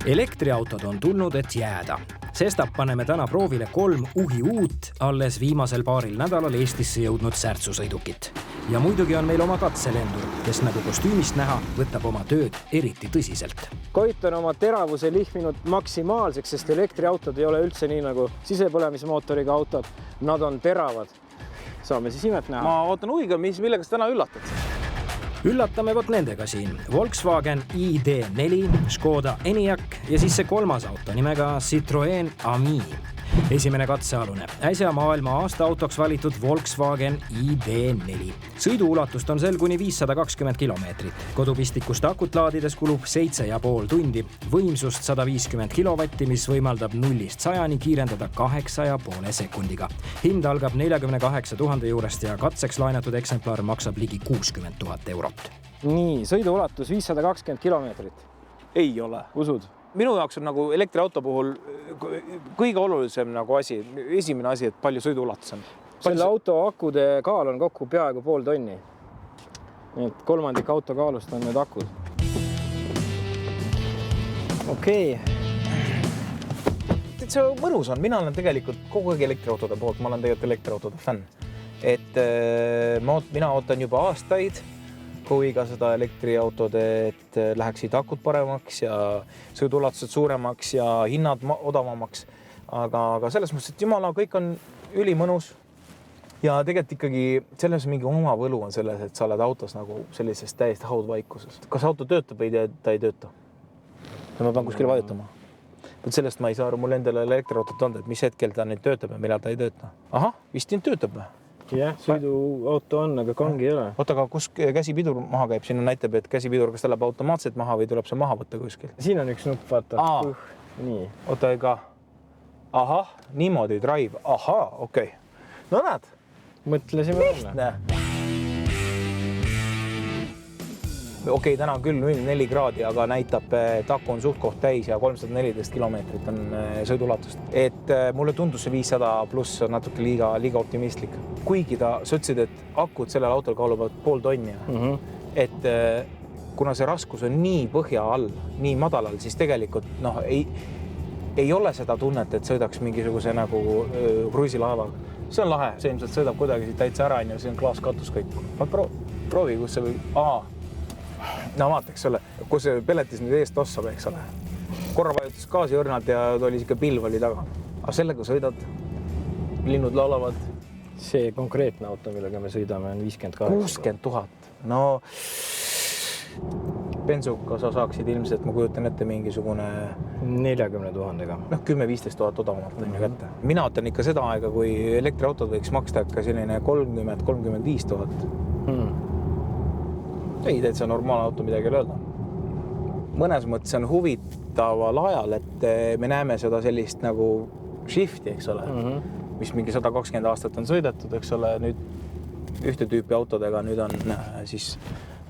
Elektriautod on tulnud, et jääda. Sestap paneme täna proovile 3 uhi uut, alles viimasel paaril nädalal Eestisse jõudnud särtsusõidukit. Ja muidugi on meil oma katselendur, kes nagu kostüümist näha, võtab oma tööd eriti tõsiselt. Koit on oma teravuse lihvinud maksimaalseks, sest elektriautod ei ole üldse nii nagu sisepõlemismootoriga autod. Nad on teravad. Saame siis imet näha. Ma ootan huviga, millega täna üllatad? Üllatame võt nendega siin. Volkswagen ID4, Škoda Enyaq ja siis see 3. auto nimega Citroën Ami. Esimene katsealune. Äsja maailma aasta autoks valitud Volkswagen ID4. Sõiduulatust on sel kuni 520 kilomeetrit. Kodupistikusta akut laadides kulub 7,5 tundi. Võimsust 150 kilovatti, mis võimaldab 0-100 kiirendada 8,5 sekundiga. Hind algab 48 000 juurest ja katseks laenatud eksemplar maksab ligi 60 000 eurot. Nii, sõiduulatus 520 kilomeetrit. Ei ole. Usud? Minu jaoks on nagu elektriauto puhul kõige olulisem nagu asi, esimene asi, et palju sõiduulatus on. Selle auto akude kaal on kokku peaaegu 0,5 tonni. Nii et 3. auto kaalust on need akud. Okei. See mõnus on. Mina olen tegelikult kogu aeg elektriautode poolt. Ma olen tegelikult elektriautode fänn. Et mina ootan juba aastaid huviga seda elektriautode, et läheksid akud paremaks ja sõiduulatused suuremaks ja hinnad odavamaks. Aga selles mõttes, et jumala, kõik on ülimõnus. Ja tegelikult ikkagi selles mingi oma võlu on selles, et sa oled autos nagu sellises täiesti haudvaikuses. Kas auto töötab või ta ei tööta? Ja ma pean kuskil vajutama. Sellest ma ei saa aru, mul endale elektriautot on, et mis hetkel ta nüüd töötab ja millal ta ei tööta. Aha, vist nüüd töötab või? Jah, sõiduauto on, aga kangi ei ole. Oota, aga kus käsipidur maha käib? Siin näitab, et käsipidur, kas ta läheb automaatselt maha või tuleb see maha võtta kuskil? Siin on üks nupp, vaata. Nii. Oota, ega... Ahah, niimoodi drive. Ahaa, okei. No näed. Mõtlesime lihtne. Okei, täna on küll 4 kraadi, aga näitab, et aku on suht koht täis ja 314 kilomeetrit on sõiduulatust. Et mulle tundus see 500 pluss on natuke liiga optimistlik. Kuigi sa ütlesid, et akud sellel autol kaaluvad 0,5 tonni. Et kuna see raskus on nii põhja all, nii madalal, siis tegelikult ei ole seda tunnet, et sõidaks mingisuguse nagu kruiisilaevaga. See on lahe, see ilmselt sõidab kuidagi siit täitsa ära ja see on klaaskatus kõik. Proovi, kus see või... No vaata, eks ole, kus see peletis nüüd eest ossab, eks ole. Korra vajutus gaasi õrnalt ja oli siuke pilv oli taga. Aga sellega sõidad, linnud laulavad. See konkreetne auto, millega me sõidame, on 58. 60 000. No, bensuka sa saaksid ilmselt, ma kujutan ette mingisugune... 40 000-ga. 10-15 000 odavamalt on ju kätte. Mina ootan ikka seda aega, kui elektriautod võiks maksta ikka selline 30-35 000. Ei, täitsa normaalne auto midagi ei öelda. Mõnes mõttes on huvitaval ajal, et me näeme seda sellist nagu shifti, eks ole, mis mingi 120 aastat on sõidetud, eks ole, nüüd ühte tüüpi autodega nüüd on siis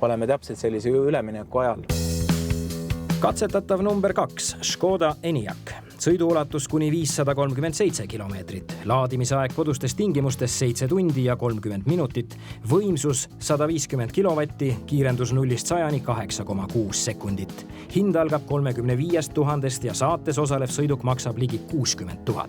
oleme täpselt sellise ülemineku ajal. Katsetatav number 2, Škoda Enyaq. Sõiduulatus kuni 537 kilomeetrit, laadimisaeg kodustes tingimustes 7 tundi ja 30 minutit, võimsus 150 kilovatti, kiirendus 0-100 8,6 sekundit. Hind algab 35 000 ja saates osalev sõiduk maksab ligi 60 000.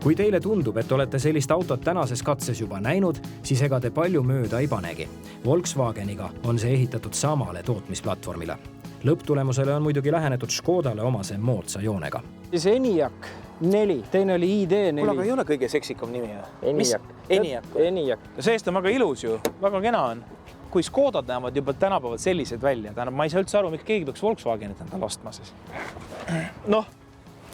Kui teile tundub, et olete sellist autot tänases katses juba näinud, siis ega te palju mööda ei panegi. Volkswageniga on see ehitatud samale tootmisplatvormile. Lõpptulemusele on muidugi lähenetud Škodale omase moodsa joonega. Siis Enyaq 4, teine oli ID4. Mul aga ei ole kõige seksikam nimi. Enyaq. Seest on väga ilus ju, väga kena on. Kui Škodad näevad juba tänapäeval sellised välja, ma ei saa üldse aru, miks keegi peaks Volkswagenit endale ostma siis. Noh,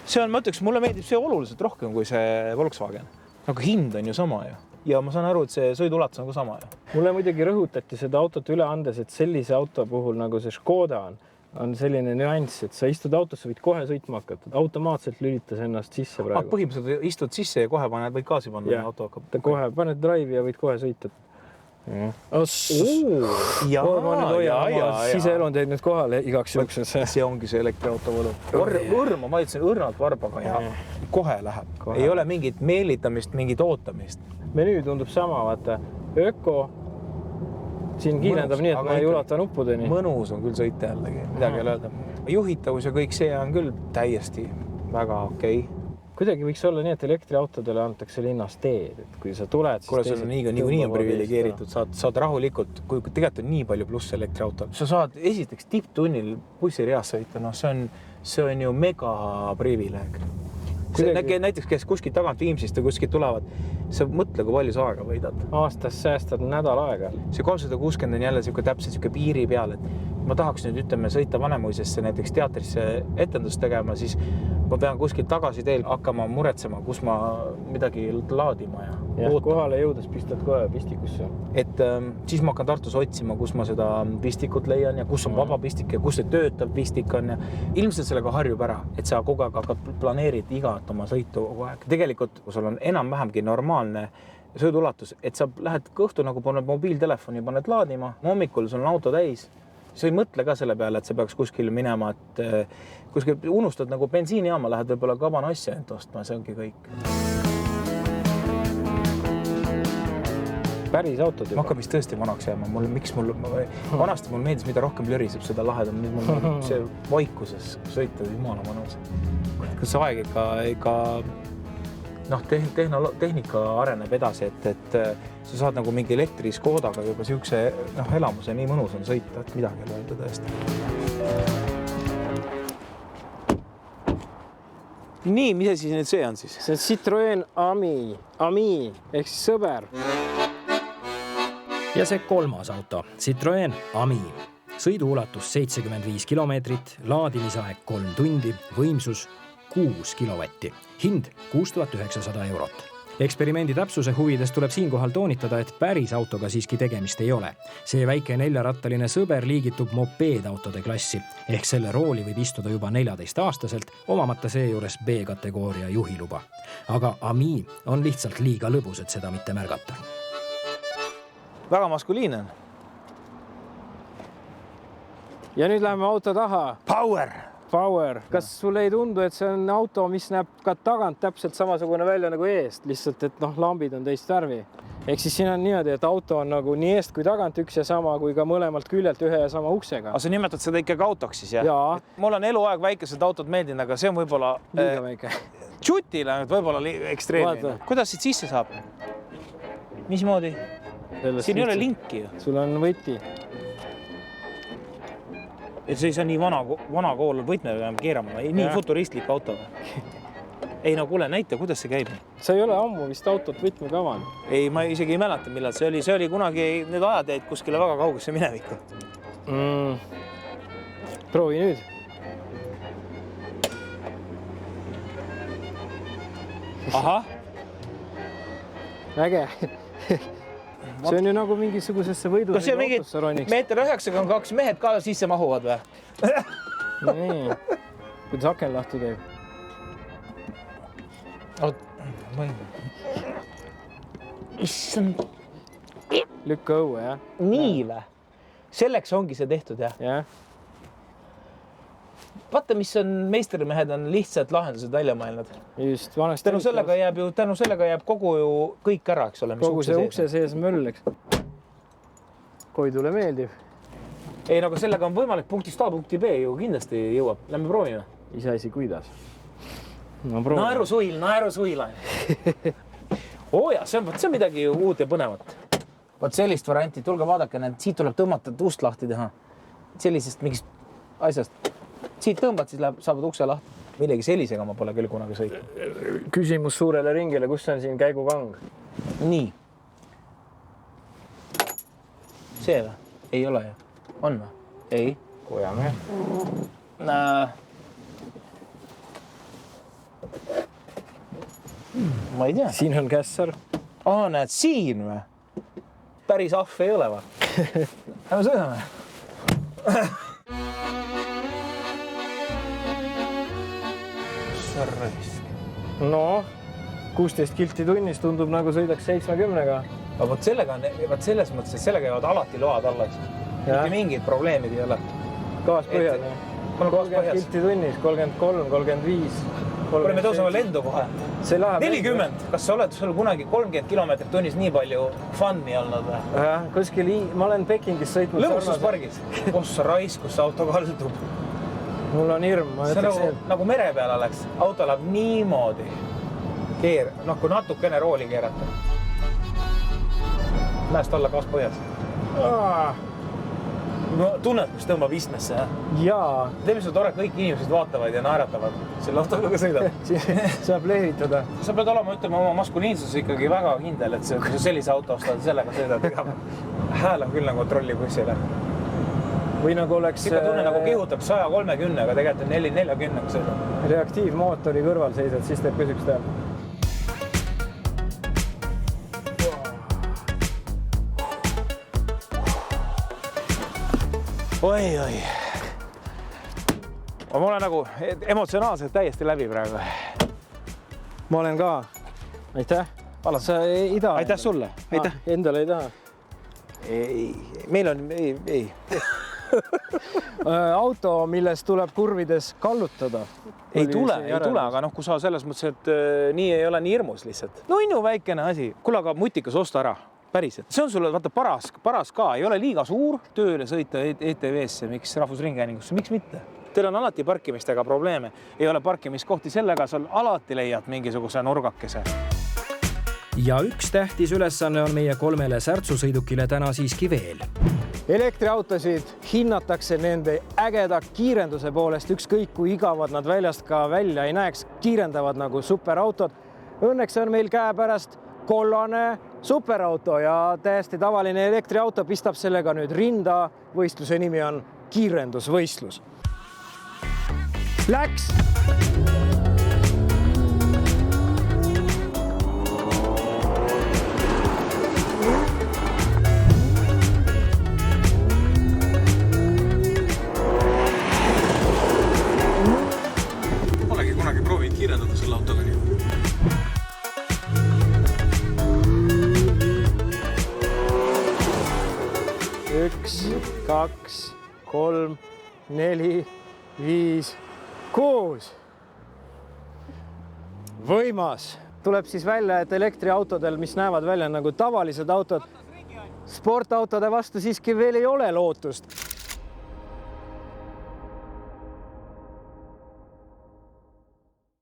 see on, ma ütleks, mulle meeldib see oluliselt rohkem kui see Volkswagen. Aga hind on ju sama ju. Ja ma saan aru, et see sõiduulatus on ka sama ju. Mulle muidugi rõhutati seda autot üle andes, et sellise auto puhul nagu see Škoda on selline nüanss, et sa istud autosse, võid kohe sõitma hakata. Automaatselt lülitas ennast sisse praegu. Põhimõtteliselt istud sisse ja kohe võid gaasi panna ja auto hakkab. Kohe paned drive'i ja võid kohe sõita. Siseelundeid nüüd kohale igaks juhuks. See ongi see elektriauto võlu. Õrma, ma ütlesin õrnalt varbaga ja kohe läheb. Ei ole mingit meelitamist, mingit ootamist. Menüü tundub sama, vaata. Öko, siin kiirendab nii, et ma ei ulata nuppudeni. Mõnus on küll sõita jällegi, midagi ei ole öelda. Juhitavus ja kõik see on küll täiesti väga okei. Kuidagi võiks olla nii, et elektriautodele antakse linnas teed, et kui sa tuled, kuule, sul on nii on privilegeeritud, saad rahulikult, kui tegelikult on nii palju pluss elektriautol. Sa saad esiteks tipptunnil bussireas sõita, see on ju mega privileeg. Näiteks, kes kuskilt tagant Viimsist või kuskilt tulevad, sa mõtle, kui palju sa aega võidad. Aastas säästad nädal aega. See 360 on jälle täpselt piiri peal, et ma tahaks nüüd, ütleme, sõita Vanemuisesse näiteks teatrisse etendust tegema, siis ma pean kuskilt tagasi teel hakkama muretsema, kus ma midagi laadima ja kohale jõudes pistad kohe pistikusse. Et siis ma hakkan Tartus otsima, kus ma seda pistikut leian ja kus on vaba pistik ja kus see töötav pistik on ja ilmselt sellega harjub ära, et sa kogu aeg hakkad planeerid igat oma sõitu kogu aeg. Tegelikult, kui sul on enam-vähemgi normaalne sõiduulatus, et sa lähed kõhtu nagu paned mobiiltelefoni, paned laadima, hommikul sul on auto täis, sa ei mõtle ka selle peale, et sa peaks kuskil minema, et kuskil unustad nagu bensiinijaama, lähed võib-olla Kabanasja ent ostma, see ongi kõik. Päris autod juba. Ma hakkan vist tõesti vanaks jääma. Vanasti mul meeldis, mida rohkem löriseb, seda lahedam. Nüüd mul see vaikuses sõita jumala mõnus. Kus aeg ikka tehnika areneb edasi, et sa saad nagu mingi elektri Škodaga juba siukse elamuse nii mõnus on sõita, et midagi ei öelda tõesti. Nii, mis siis nüüd see on siis? See on Citroen Ami ehk siis sõber. Ja see kolmas auto, Citroen Ami. Sõiduulatus 75 kilomeetrit, laadimisaeg 3 tundi, võimsus 6 kilovatti. Hind 6900 €. Eksperimendi täpsuse huvides tuleb siinkohal toonitada, et päris autoga siiski tegemist ei ole. See väike 4-rattaline sõber liigitub mopeedautode klassi, ehk selle rooli võib istuda juba 14-aastaselt, omamata seejuures B-kategooria juhiluba. Aga Ami on lihtsalt liiga lõbus, et seda mitte märgata. Väga maskuliine. Ja nüüd läheme auto taha. Power. Kas sulle ei tundu, et see on auto, mis näeb ka tagant täpselt samasugune välja nagu eest, lihtsalt, et lambid on teist värvi. Ehk siis siin on niimoodi, et auto on nagu nii eest kui tagant üks ja sama, kui ka mõlemalt küljelt ühe ja sama uksega. Aga sa nimetad seda ikkagi autoks siis, jah? Jaa. Mul on eluaeg väikesed autod meeldinud, aga see on võib-olla... Liiga väike. Tšutile võib-olla ekstreemne. Kuidas siit sisse saab? Mismoodi? Siin ei ole linki ju. Sul on võti. Et see ei saa nii vana kool võtme keerama, nii futuristlik auto. Ei no kuule, näita, kuidas see käib. Sa ei ole ammu vist autot võtmega avanud. Ei, ma isegi ei mäleta, millal see oli kunagi, need ajad jäid kuskile väga kaugesse minevikku. Proovi nüüd. Ahah. Äge. See on ju nagu mingisugusesse võidusõiduautosse roniks. 1,92 mehed ka sisse mahuvad või? Nii. Kuidas aken lahti käib? Issand. Lükka õue, jah? Nii või? Selleks ongi see tehtud, jah? Jah. Vaata, mis on meistermehed on lihtsalt lahendused välja mõelnud. Just, vanasti. Tänu sellega jääb kogu ju kõik ära, eks ole. Kogu see ukse sees möll, eks. Koidule meeldib. Ei, aga sellega on võimalik punktist A punkti B ju kindlasti jõuab. Lähme proovime. Iseasi kuidas. Naerusuila. See on midagi uut ja põnevat. Vaat sellist varianti, tulge vaadake, siit tuleb tõmmata ust lahti teha. Sellisest mingist asjast. Siit tõmbad, siis saabad ukse lahti. Millegi sellisega ma pole küll kunagi sõitnud. Küsimus suurele ringile, kus on siin käigukang? Nii. See või? Ei ole ju. On või? Ei. Kojame. Ma ei tea. Siin on kässar. Näed, siin või? Päris ahv ei ole või? Lähme sõidame. No, 16 kilti tunnis tundub nagu sõidaks 70-ga. Aga võt selles mõttes, et sellega jäävad alati load alla. Mitte mingid probleemid ei ole. Gaas põhjad. 30 kilti tunnis, 33, 35. kuule, me tõuseme lendu kohe. See läheb 40, kas sa oled sul kunagi 30 kilomeetrit tunnis nii palju fun'i olnud või? Kuskil, ma olen Pekingis sõitnud. Lõbustuspargis? Kus raisk, kus auto kaldub? Mul on hirm. See nagu mere peal oleks. Auto läheb niimoodi. Kui natukene rooli keerata. Mäest alla kaas põhjas. No, tunned, kus tõmbab istmesse. Jaa. Teeme seda tore, kõik inimesed vaatavad ja naeratavad. Selle autoga sõidab. Saab lehvitada. Sa pead olema, ütleme, oma maskuliinsus ikkagi väga kindel, et kui sa sellise auto ostad, sellega sõidad. Hääl on küll nagu trollibussile. Või nagu oleks... Ikka tunne nagu kihutab 130, aga tegelikult on 40 sõidab. Reaktiivmootori kõrval seisad, siis teeb küsiks teha. Oi. Ma olen nagu emotsionaalselt täiesti läbi praegu. Ma olen ka. Aitäh. Sa ei taha? Aitäh sulle. Aitäh. Endale ei taha? Meil on... Ei. Auto, millest tuleb kurvides kallutada. Ei tule, aga kui sa selles mõttes, et nii ei ole nii hirmus lihtsalt. No innu väikene asi. Kuule, aga mutikas osta ära. Päriselt. See on sulle vaata paras ka. Ei ole liiga suur tööle sõita ETV-sse, miks Rahvusringhäälingusse, miks mitte? Teil on alati parkimistega probleeme. Ei ole parkimiskohti sellega, sa alati leiad mingisuguse nurgakese. Ja üks tähtis ülesanne on meie 3 särtsusõidukile täna siiski veel. Elektriautosid hinnatakse nende ägeda kiirenduse poolest, ükskõik kui igavad nad väljast ka välja ei näeks, kiirendavad nagu superautod. Õnneks on meil käepärast kollane superauto ja täiesti tavaline elektriauto pistab sellega nüüd rinda. Võistluse nimi on kiirendusvõistlus. Läks! Polegi kunagi proovinud kiirendada selle autoga nii. 1, 2, 3, 4, 5, 6. Võimas. Tuleb siis välja, et elektriautodel, mis näevad välja nagu tavalised autod, sportautode vastu siiski veel ei ole lootust.